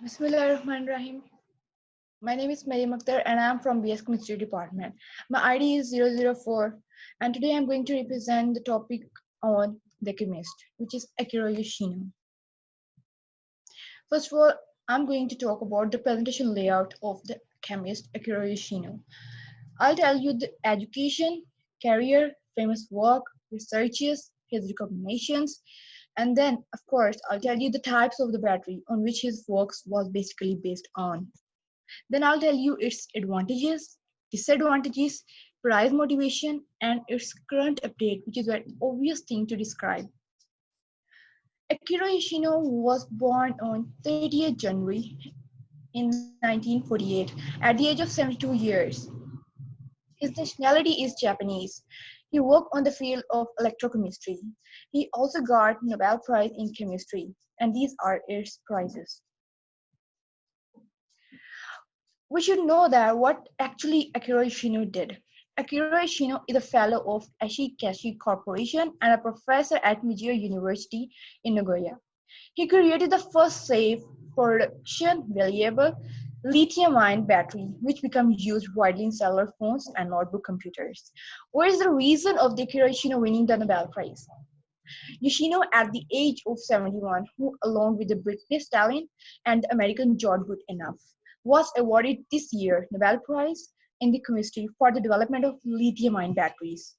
Bismillahirrahmanirrahim. My name is Maryam Akhtar and I am from BS Chemistry Department. My ID is 004 and today I am going to represent the topic on the chemist, which is Akiro Yoshino. First of all, I'm going to talk about the presentation layout of the chemist Akiro Yoshino. I'll tell you the education, career, famous work, researches, his recognitions, and then, of course, I'll tell you the types of the battery on which his works was basically based on. Then I'll tell you its advantages, disadvantages, price motivation, and its current update, which is an obvious thing to describe. Akira Yoshino was born on 30th January in 1948 at the age of 72 years. His nationality is Japanese. He worked on the field of electrochemistry. He also got Nobel Prize in Chemistry, and these are its prizes. We should know that what actually Akiro Yoshino did. Akiro Yoshino is a fellow of Ashikashi Corporation and a professor at Majeed University in Nagoya. He created the first safe production reliable lithium-ion battery, which becomes used widely in cellular phones and notebook computers. What is the reason of the Akiro Yoshino winning the Nobel Prize? Yoshino, at the age of 71, who, along with the British Stalin and the American George Goodenough, was awarded this year Nobel Prize in the chemistry for the development of lithium-ion batteries.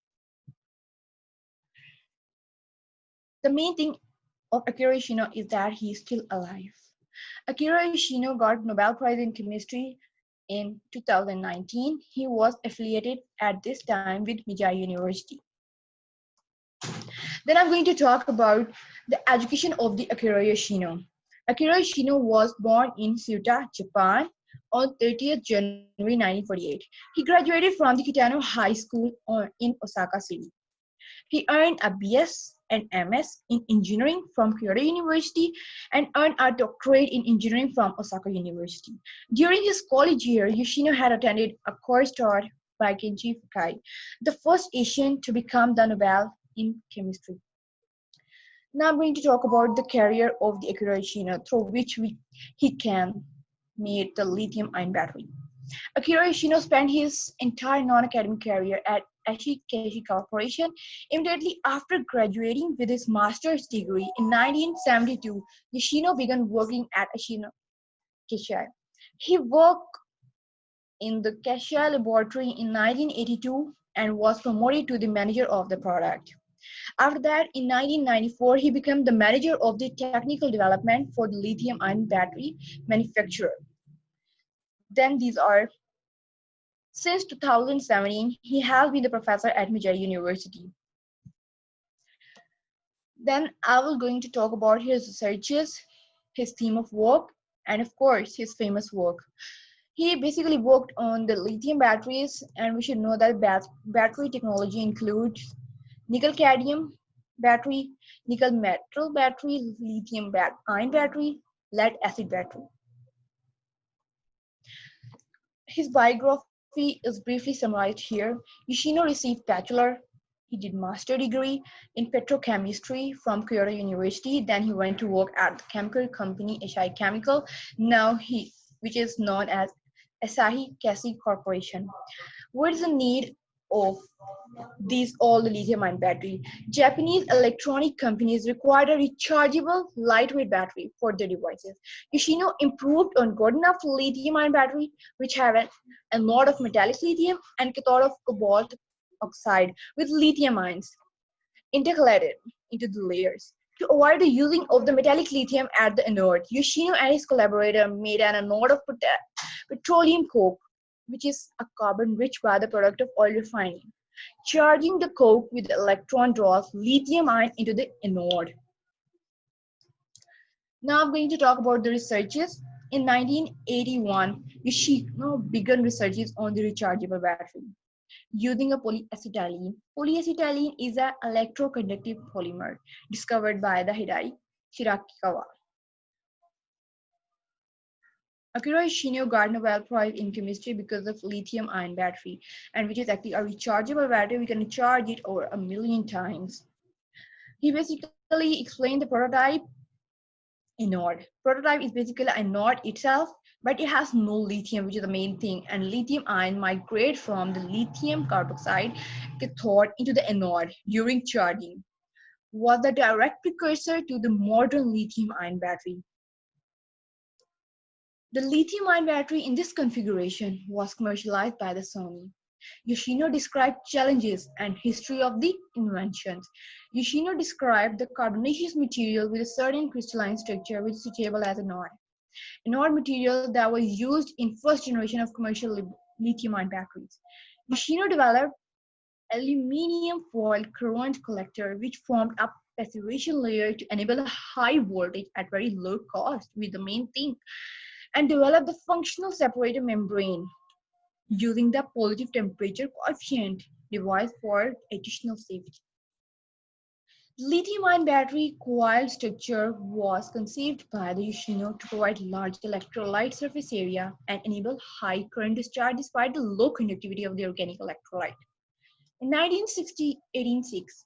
The main thing of Akira Yoshino is that he is still alive. Akira Yoshino got Nobel Prize in chemistry in 2019. He was affiliated at this time with Maryam University. Then I'm going to talk about the education of the Akira Yoshino. Akira Yoshino was born in Suita, Japan on 30th January 1948. He graduated from the Kitano High School in Osaka City. He earned a BS and MS in engineering from Kyoto University and earned a doctorate in engineering from Osaka University. During his college year, Yoshino had attended a course taught by Kenji Fukai, the first Asian to become the Nobel in chemistry. Now I'm going to talk about the career of the Akira Yoshino through which he can make the lithium-ion battery. Akira Yoshino spent his entire non-academic career at Ashikashi Corporation. Immediately after graduating with his master's degree in 1972, Yoshino began working at Ashino Kashai. He worked in the Kashai laboratory in 1982 and was promoted to the manager of the product. After that, in 1994, he became the manager of the technical development for the lithium-ion battery manufacturer. Then these are, since 2017, he has been the professor at Maryam University. Then I will going to talk about his researches, his theme of work, and of course, his famous work. He basically worked on the lithium batteries, and we should know that battery technology includes nickel cadmium battery, nickel metal battery, lithium ion battery, lead acid battery. His biography is briefly summarized here. Yoshino received bachelor. He did master degree in petrochemistry from Kyoto University. Then he went to work at the chemical company Asahi Chemical, which is known as Asahi Kasei Corporation. What is the need of these all the lithium-ion battery? Japanese electronic companies required a rechargeable, lightweight battery for their devices. Yoshino improved on good enough lithium-ion battery, which have a lot of metallic lithium and cathode of cobalt oxide with lithium ions intercalated into the layers. To avoid the using of the metallic lithium at the anode, Yoshino and his collaborator made an anode of petroleum coke, which is a carbon-rich byproduct of oil refining. Charging the coke with electron draws lithium ion into the anode. Now I'm going to talk about the researches. In 1981, Yoshino began researches on the rechargeable battery using a polyacetylene. Polyacetylene is an electroconductive polymer discovered by the Hidari Shirakawa. Akiro Yoshino got Nobel Prize in chemistry because of lithium-ion battery, and which is actually a rechargeable battery. We can charge it over 1,000,000 times. He basically explained the prototype Anode. Prototype is basically anode itself, but it has no lithium, which is the main thing. And lithium ion migrate from the lithium carboxide cathode into the anode during charging. Was the direct precursor to the modern lithium ion battery. The lithium ion battery in this configuration was commercialized by the Sony. Yoshino described challenges and history of the inventions. Yoshino described the carbonaceous material with a certain crystalline structure which is suitable as an anode. Anode material that was used in first generation of commercial lithium-ion batteries. Yoshino developed aluminium foil current collector which formed a passivation layer to enable a high voltage at very low cost with the main thing, and developed the functional separator membrane using the positive temperature coefficient device for additional safety. The lithium-ion battery coil structure was conceived by the Yoshino to provide large electrolyte surface area and enable high current discharge despite the low conductivity of the organic electrolyte. In 1886,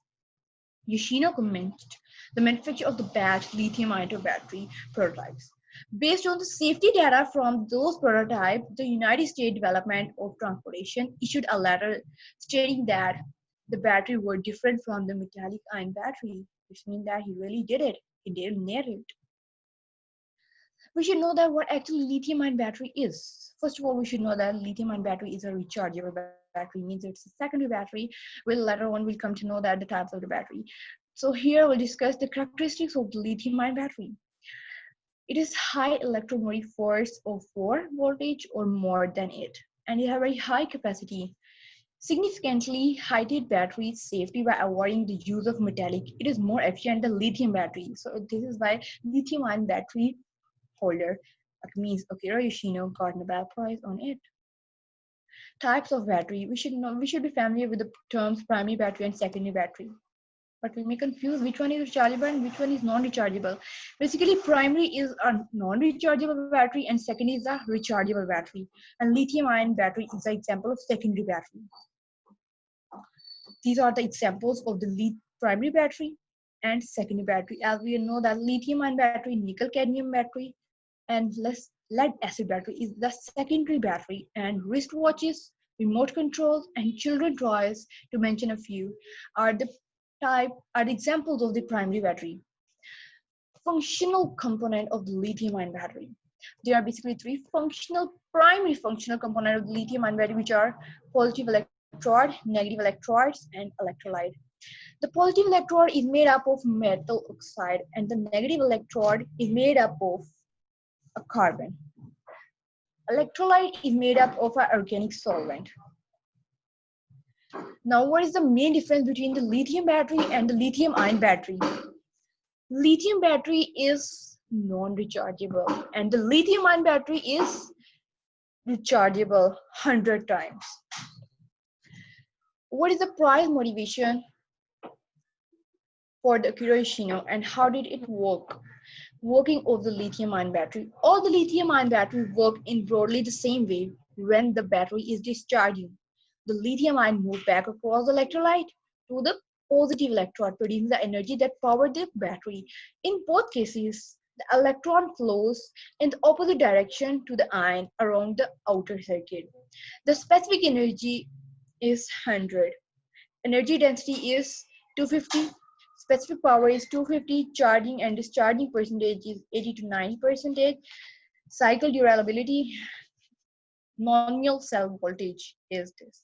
Yoshino commenced the manufacture of the batch lithium-ion battery prototypes. Based on the safety data from those prototypes, the United States Department of Transportation issued a letter stating that the battery were different from the metallic ion battery, which means that he really did it. He did nail it. We should know that what actually lithium-ion battery is. First of all, we should know that lithium-ion battery is a rechargeable battery, means it's a secondary battery. We'll later on we'll come to know that the types of the battery. So here we'll discuss the characteristics of the lithium-ion battery. It is high electromotive force of 4 voltage or more than it, and it has very high capacity. Significantly heightened battery safety by avoiding the use of metallic. It is more efficient than lithium battery. So this is why lithium-ion battery holder, means Akiro Yoshino, got Nobel Prize on it. Types of battery. We should be familiar with the terms primary battery and secondary battery. But we may confuse which one is rechargeable and which one is non-rechargeable. Basically, primary is a non-rechargeable battery and secondary is a rechargeable battery. And lithium-ion battery is an example of secondary battery. These are the examples of the primary battery and secondary battery. As we know that lithium-ion battery, nickel-cadmium battery, and lead acid battery is the secondary battery, and wristwatches, remote controls, and children toys, to mention a few, are the examples of the primary battery. Functional component of the lithium-ion battery. There are basically three primary functional components of the lithium-ion battery, which are positive electrode, negative electrodes, and electrolyte. The positive electrode is made up of metal oxide, and the negative electrode is made up of a carbon. Electrolyte is made up of an organic solvent. Now, what is the main difference between the lithium battery and the lithium-ion battery? Lithium battery is non-rechargeable, and the lithium-ion battery is rechargeable 100 times. What is the price motivation for the Akiro Yoshino, and how did it work? Working of the lithium-ion battery. All the lithium-ion batteries work in broadly the same way. When the battery is discharging, the lithium ion moves back across the electrolyte to the positive electrode, producing the energy that powers the battery. In both cases, the electron flows in the opposite direction to the ion around the outer circuit. The specific energy is 100. Energy density is 250. Specific power is 250. Charging and discharging percentage is 80 to 90%. Cycle durability, nominal cell voltage is this.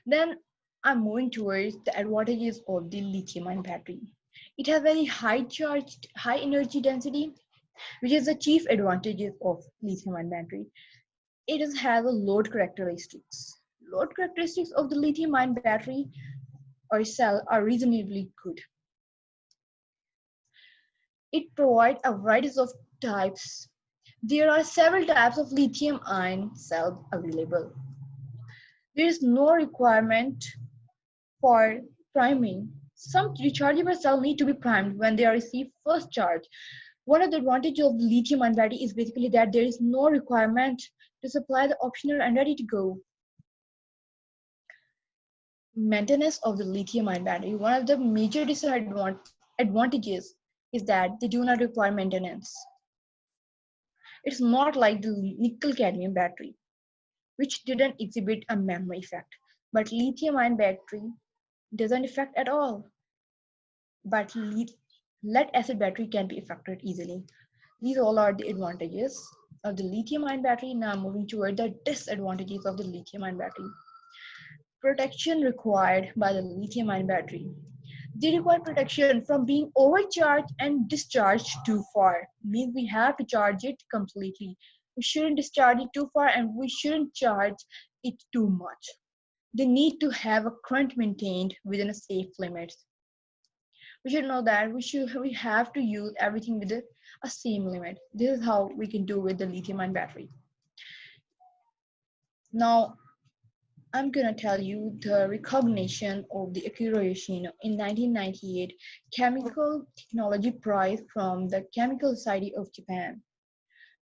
Then I'm moving towards the advantages of the lithium-ion battery. It has very high energy density, which is the chief advantages of lithium-ion battery. It has a load characteristics. Load characteristics of the lithium-ion battery or cell are reasonably good. It provides a variety of types. There are several types of lithium-ion cells available. There is no requirement for priming. Some rechargeable cells need to be primed when they are received first charge. One of the advantages of lithium-ion battery is basically that there is no requirement to supply the optional and ready to go. Maintenance of the lithium-ion battery. One of the major disadvantages is that they do not require maintenance. It's not like the nickel cadmium battery, which didn't exhibit a memory effect. But lithium ion battery doesn't affect at all. But lead acid battery can be affected easily. These all are the advantages of the lithium ion battery. Now moving toward the disadvantages of the lithium ion battery. Protection required by the lithium ion battery. They require protection from being overcharged and discharged too far. Means we have to charge it completely. We shouldn't discharge it too far and we shouldn't charge it too much. They need to have a current maintained within a safe limits. We should know that we have to use everything with a same limit. This is how we can do with the lithium ion battery. Now I'm gonna tell you the recognition of the Akiro Yoshino in 1998 Chemical Technology Prize from the Chemical Society of Japan.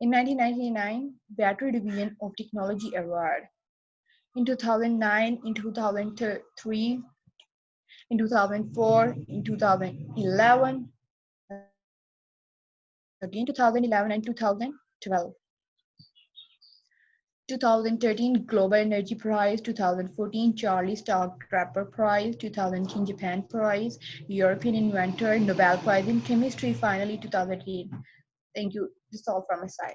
In 1999 Battery Division of Technology Award. In 2009, in 2003, in 2004, in 2011, again 2011 and 2012. 2013 Global Energy Prize, 2014 Charlie Stark Draper Prize, 2010 Japan Prize, European Inventor Nobel Prize in Chemistry, finally 2018. Thank you. This is all from my side.